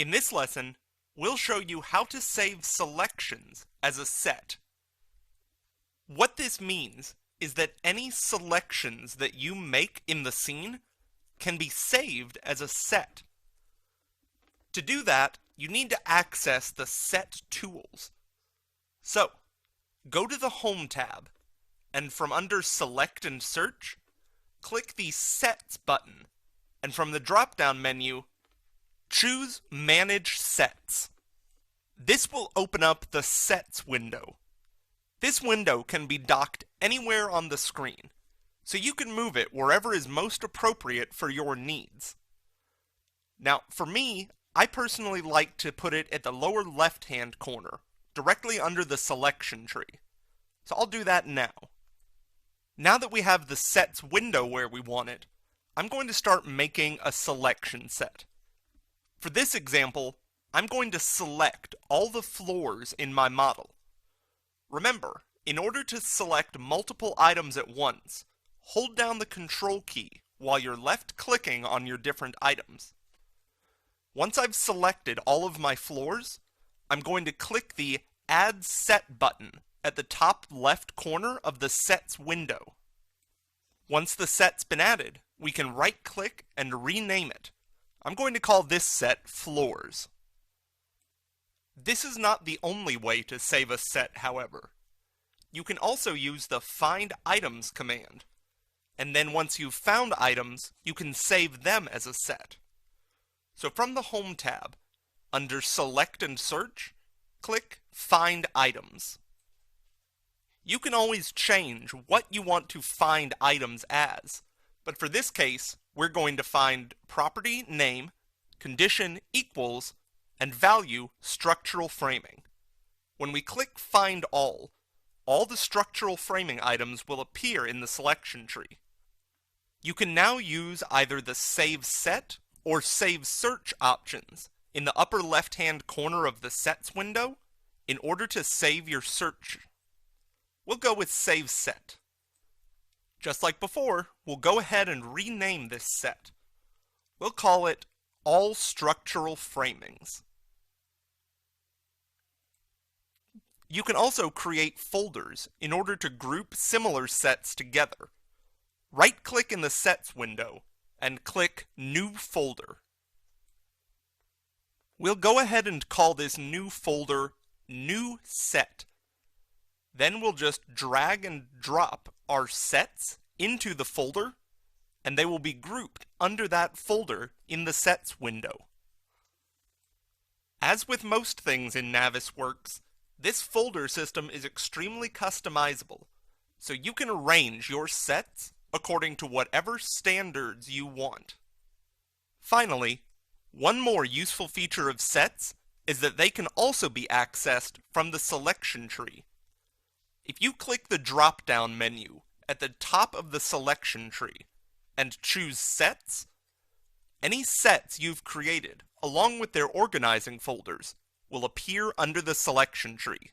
In this lesson, we'll show you how to save selections as a set. What this means is that any selections that you make in the scene can be saved as a set. To do that, you need to access the Set tools. So, go to the Home tab, and from under Select and Search, click the Sets button, and from the drop-down menu, choose Manage Sets. This will open up the Sets window. This window can be docked anywhere on the screen, so you can move it wherever is most appropriate for your needs. Now, for me, I personally like to put it at the lower left-hand corner, directly under the selection tree. So I'll do that now. Now that we have the Sets window where we want it, I'm going to start making a selection set. For this example, I'm going to select all the floors in my model. Remember, in order to select multiple items at once, hold down the Control key while you're left-clicking on your different items. Once I've selected all of my floors, I'm going to click the Add Set button at the top left corner of the Sets window. Once the set's been added, we can right-click and rename it. I'm going to call this set Floors. This is not the only way to save a set, however. You can also use the Find Items command, and then once you've found items, you can save them as a set. So from the Home tab, under Select and Search, click Find Items. You can always change what you want to find items as, but for this case, we're going to find property name, condition equals, and value structural framing. When we click Find All the structural framing items will appear in the selection tree. You can now use either the Save Set or Save Search options in the upper left-hand corner of the Sets window in order to save your search. We'll go with Save Set. Just like before, we'll go ahead and rename this set. We'll call it All Structural Framings. You can also create folders in order to group similar sets together. Right-click in the Sets window and click New Folder. We'll go ahead and call this new folder New Set. Then we'll just drag and drop our sets into the folder, and they will be grouped under that folder in the Sets window. As with most things in Navisworks, this folder system is extremely customizable, so you can arrange your sets according to whatever standards you want. Finally, one more useful feature of sets is that they can also be accessed from the selection tree. If you click the drop-down menu at the top of the selection tree and choose Sets, any sets you've created, along with their organizing folders, will appear under the selection tree.